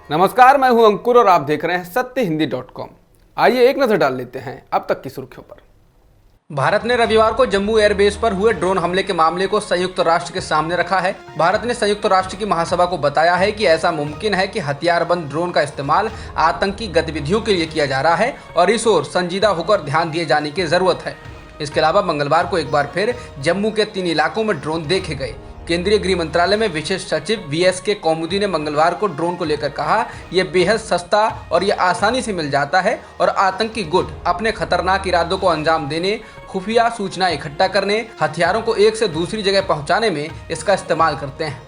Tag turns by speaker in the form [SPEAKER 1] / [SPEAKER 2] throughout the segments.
[SPEAKER 1] नमस्कार, मैं हूं अंकुर और आप देख रहे हैं सत्यहिंदी.com। आइए एक नजर डाल लेते हैं अब तक की सुर्खियों पर। भारत ने रविवार को जम्मू एयरबेस पर हुए ड्रोन हमले के मामले को संयुक्त राष्ट्र के सामने रखा है। भारत ने संयुक्त राष्ट्र की महासभा को बताया है कि ऐसा मुमकिन है कि हथियारबंद ड्रोन का इस्तेमाल आतंकी गतिविधियों के लिए किया जा रहा है और इस ओर संजीदा होकर ध्यान दिए जाने की जरूरत है। इसके अलावा मंगलवार को एक बार फिर जम्मू के 3 इलाकों में ड्रोन देखे गए। केंद्रीय गृह मंत्रालय में विशेष सचिव VSK कौमुदी ने मंगलवार को ड्रोन को लेकर कहा, यह बेहद सस्ता और यह आसानी से मिल जाता है और आतंकी गुट अपने खतरनाक इरादों को अंजाम देने, खुफिया सूचना इकट्ठा करने, हथियारों को एक से दूसरी जगह पहुंचाने में इसका इस्तेमाल करते हैं।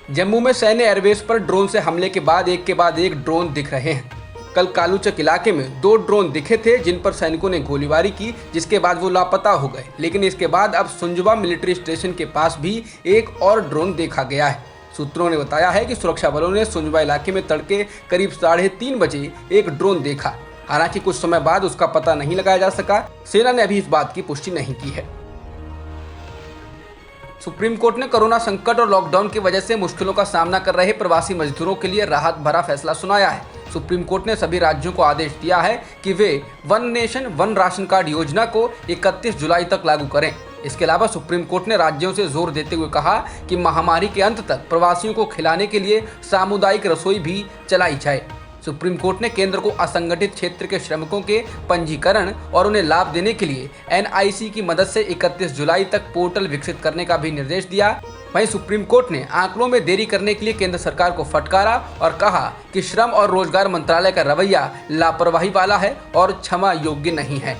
[SPEAKER 1] जम्मू में सैन्य एयरबेस पर ड्रोन से हमले के बाद एक ड्रोन दिख रहे हैं। कल कालूचक इलाके में 2 ड्रोन दिखे थे जिन पर सैनिकों ने गोलीबारी की, जिसके बाद वो लापता हो गए। लेकिन इसके बाद अब सुंजवा मिलिट्री स्टेशन के पास भी एक और ड्रोन देखा गया है। सूत्रों ने बताया है कि सुरक्षा बलों ने सुंजवा इलाके में तड़के करीब 3:30 बजे एक ड्रोन देखा। हालांकि कुछ समय बाद उसका पता नहीं लगाया जा सका। सेना ने अभी इस बात की पुष्टि नहीं की है। सुप्रीम कोर्ट ने कोरोना संकट और लॉकडाउन की वजह से मुश्किलों का सामना कर रहे प्रवासी मजदूरों के लिए राहत भरा फैसला सुनाया है। सुप्रीम कोर्ट ने सभी राज्यों को आदेश दिया है कि वे one nation one ration card योजना को 31 जुलाई तक लागू करें। इसके अलावा सुप्रीम कोर्ट ने राज्यों से जोर देते हुए कहा कि महामारी के अंत तक प्रवासियों को खिलाने के लिए सामुदायिक रसोई भी चलाई जाए। सुप्रीम कोर्ट ने केंद्र को असंगठित क्षेत्र के श्रमिकों के पंजीकरण और उन्हें लाभ देने के लिए NIC की मदद से 31 जुलाई तक पोर्टल विकसित करने का भी निर्देश दिया। वहीं सुप्रीम कोर्ट ने आंकड़ों में देरी करने के लिए केंद्र सरकार को फटकारा और कहा कि श्रम और रोजगार मंत्रालय का रवैया लापरवाही वाला है और क्षमा योग्य नहीं है।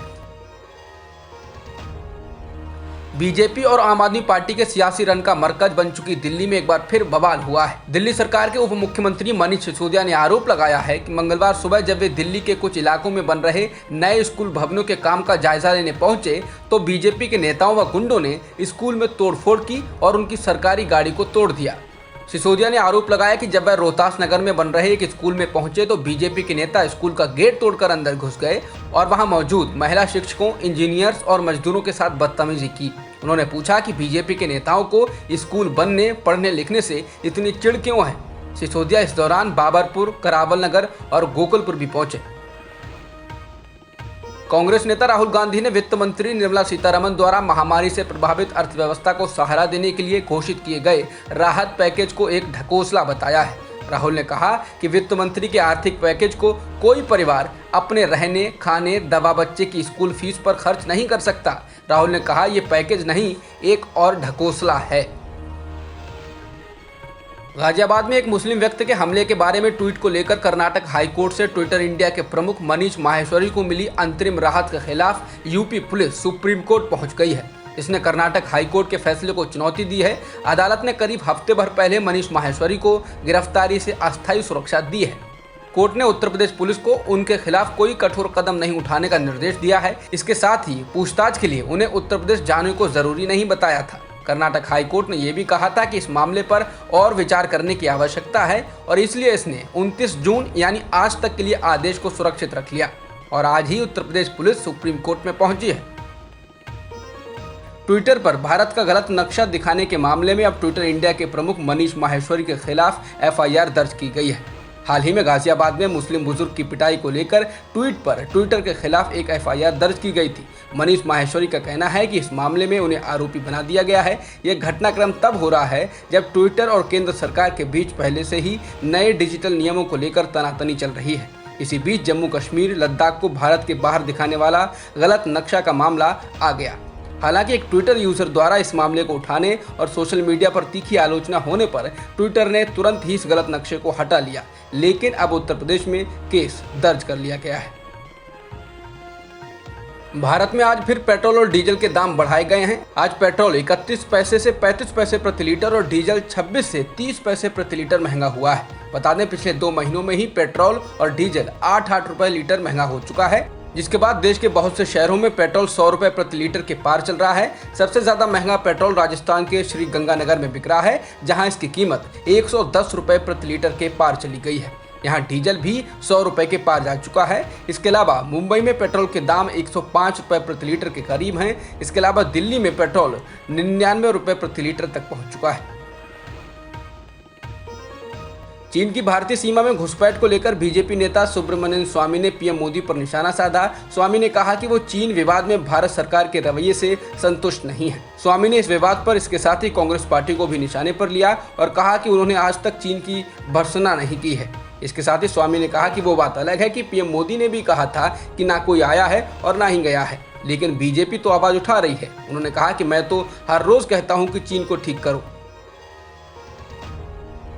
[SPEAKER 1] बीजेपी और आम आदमी पार्टी के सियासी रण का मरकज बन चुकी दिल्ली में एक बार फिर बवाल हुआ है। दिल्ली सरकार के उप मुख्यमंत्री मनीष सिसोदिया ने आरोप लगाया है कि मंगलवार सुबह जब वे दिल्ली के कुछ इलाकों में बन रहे नए स्कूल भवनों के काम का जायजा लेने पहुंचे तो बीजेपी के नेताओं व गुंडों ने स्कूल में तोड़फोड़ की और उनकी सरकारी गाड़ी को तोड़ दिया। सिसोदिया ने आरोप लगाया कि जब वह रोहतास नगर में बन रहे एक स्कूल में पहुंचे तो बीजेपी के नेता स्कूल का गेट तोड़कर अंदर घुस गए और वहां मौजूद महिला शिक्षकों, इंजीनियर्स और मजदूरों के साथ बदतमीजी की। उन्होंने पूछा कि बीजेपी के नेताओं को स्कूल बनने, पढ़ने लिखने से इतनी चिढ़ क्यों है। सिसोदिया इस दौरान बाबरपुर, करावल नगर और गोकुलपुर भी पहुंचे। कांग्रेस नेता राहुल गांधी ने वित्त मंत्री निर्मला सीतारमण द्वारा महामारी से प्रभावित अर्थव्यवस्था को सहारा देने के लिए घोषित किए गए राहत पैकेज को एक ढकोसला बताया है। राहुल ने कहा कि वित्त मंत्री के आर्थिक पैकेज को कोई परिवार अपने रहने, खाने, दवा, बच्चे की स्कूल फीस पर खर्च नहीं कर सकता। राहुल ने कहा यह पैकेज नहीं, एक और ढकोसला है। गाजियाबाद में एक मुस्लिम व्यक्ति के हमले के बारे में ट्वीट को लेकर कर्नाटक हाईकोर्ट से ट्विटर इंडिया के प्रमुख मनीष माहेश्वरी को मिली अंतरिम राहत के खिलाफ यूपी पुलिस सुप्रीम कोर्ट पहुंच गई है। इसने कर्नाटक हाईकोर्ट के फैसले को चुनौती दी है। अदालत ने करीब हफ्ते भर पहले मनीष माहेश्वरी को गिरफ्तारी से अस्थायी सुरक्षा दी है। कोर्ट ने उत्तर प्रदेश पुलिस को उनके खिलाफ कोई कठोर कदम नहीं उठाने का निर्देश दिया है। इसके साथ ही पूछताछ के लिए उन्हें उत्तर प्रदेश जाने को जरूरी नहीं बताया था। कर्नाटक हाईकोर्ट ने यह भी कहा था कि इस मामले पर और विचार करने की आवश्यकता है और इसलिए इसने 29 जून यानी आज तक के लिए आदेश को सुरक्षित रख लिया और आज ही Uttar Pradesh police supreme court में पहुंची है। ट्विटर पर भारत का गलत नक्शा दिखाने के मामले में अब ट्विटर इंडिया के प्रमुख मनीष माहेश्वरी के खिलाफ FIR दर्ज की गई है। हाल ही में गाजियाबाद में मुस्लिम बुजुर्ग की पिटाई को लेकर ट्वीट पर ट्विटर के खिलाफ एक FIR दर्ज की गई थी। मनीष माहेश्वरी का कहना है कि इस मामले में उन्हें आरोपी बना दिया गया है। यह घटनाक्रम तब हो रहा है जब ट्विटर और केंद्र सरकार के बीच पहले से ही नए डिजिटल नियमों को लेकर तनातनी चल रही है। इसी बीच जम्मू कश्मीर, लद्दाख को भारत के बाहर दिखाने वाला गलत नक्शा का मामला आ गया। हालांकि एक ट्विटर यूजर द्वारा इस मामले को उठाने और सोशल मीडिया पर तीखी आलोचना होने पर ट्विटर ने तुरंत ही इस गलत नक्शे को हटा लिया, लेकिन अब उत्तर प्रदेश में केस दर्ज कर लिया गया है। भारत में आज फिर पेट्रोल और डीजल के दाम बढ़ाए गए हैं। आज पेट्रोल 31 पैसे से 35 पैसे प्रति लीटर और डीजल 26 से 30 पैसे प्रति लीटर महंगा हुआ है। बता दें, पिछले 2 महीनों में ही पेट्रोल और डीजल 8-8 रुपए लीटर महंगा हो चुका है, जिसके बाद देश के बहुत से शहरों में पेट्रोल 100 रुपए प्रति लीटर के पार चल रहा है। सबसे ज्यादा महंगा पेट्रोल राजस्थान के श्री गंगानगर में बिक रहा है, जहां इसकी कीमत 110 रुपए प्रति लीटर के पार चली गई है। यहाँ डीजल भी 100 रुपए के पार जा चुका है। इसके अलावा मुंबई में पेट्रोल के दाम 105 रुपए प्रति लीटर के करीब हैं। इसके अलावा दिल्ली में पेट्रोल 99 रुपए प्रति लीटर तक पहुँच चुका है। चीन की भारतीय सीमा में घुसपैठ को लेकर बीजेपी नेता सुब्रमण्यम स्वामी ने पीएम मोदी पर निशाना साधा। स्वामी ने कहा कि वो चीन विवाद में भारत सरकार के रवैये से संतुष्ट नहीं है। स्वामी ने इस विवाद पर इसके साथ ही कांग्रेस पार्टी को भी निशाने पर लिया और कहा कि उन्होंने आज तक चीन की भर्त्सना नहीं की है। इसके साथ ही स्वामी ने कहा कि वो बात अलग है कि पीएम मोदी ने भी कहा था कि ना कोई आया है और ना ही गया है, लेकिन बीजेपी तो आवाज उठा रही है। उन्होंने कहा कि मैं तो हर रोज कहता हूं कि चीन को ठीक करो।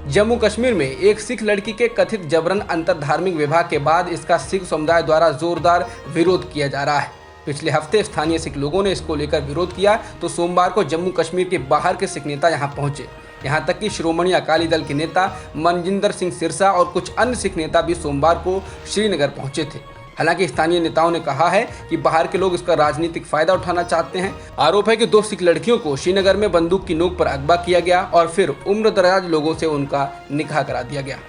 [SPEAKER 1] जम्मू कश्मीर में एक सिख लड़की के कथित जबरन अंतरधार्मिक विवाह के बाद इसका सिख समुदाय द्वारा जोरदार विरोध किया जा रहा है। पिछले हफ्ते स्थानीय सिख लोगों ने इसको लेकर विरोध किया तो सोमवार को जम्मू कश्मीर के बाहर के सिख नेता यहां पहुंचे। यहां तक कि श्रोमणी अकाली दल के नेता मनजिंदर सिंह सिरसा और कुछ अन्य सिख नेता भी सोमवार को श्रीनगर पहुंचे थे। हालांकि स्थानीय नेताओं ने कहा है कि बाहर के लोग इसका राजनीतिक फायदा उठाना चाहते हैं। आरोप है कि 2 सिख लड़कियों को श्रीनगर में बंदूक की नोक पर अगवा किया गया और फिर उम्रदराज लोगों से उनका निकाह करा दिया गया।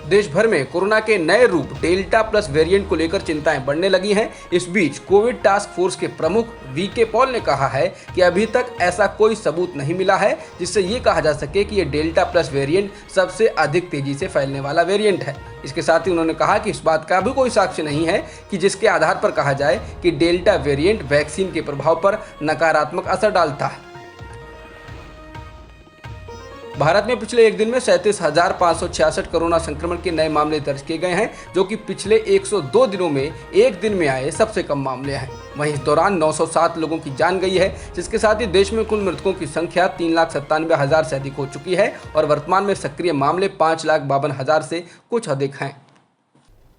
[SPEAKER 1] देश भर में कोरोना के नए रूप डेल्टा प्लस वेरिएंट को लेकर चिंताएं बढ़ने लगी हैं। इस बीच कोविड टास्क फोर्स के प्रमुख वीके पॉल ने कहा है कि अभी तक ऐसा कोई सबूत नहीं मिला है जिससे ये कहा जा सके कि ये डेल्टा प्लस वेरिएंट सबसे अधिक तेजी से फैलने वाला वेरिएंट है। इसके साथ ही उन्होंने कहा कि इस बात का भी कोई साक्ष्य नहीं है कि जिसके आधार पर कहा जाए कि डेल्टा वेरिएंट वैक्सीन के प्रभाव पर नकारात्मक असर डालता है। भारत में पिछले एक दिन में 37,566 कोरोना संक्रमण के नए मामले दर्ज किए गए हैं, जो कि पिछले 102 दिनों में एक दिन में आए सबसे कम मामले हैं। वहीं इस दौरान 907 लोगों की जान गई है, जिसके साथ ही देश में कुल मृतकों की संख्या 3,97,000 से अधिक हो चुकी है और वर्तमान में सक्रिय मामले 5,52,000 से कुछ अधिक हैं।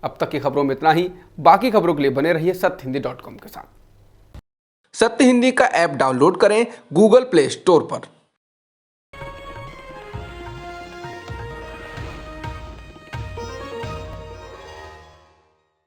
[SPEAKER 1] अब तक की खबरों में इतना ही। बाकी खबरों के लिए बने रहिए सत्यहिंदी.com के साथ। सत्य हिंदी का ऐप डाउनलोड करें गूगल प्ले स्टोर पर।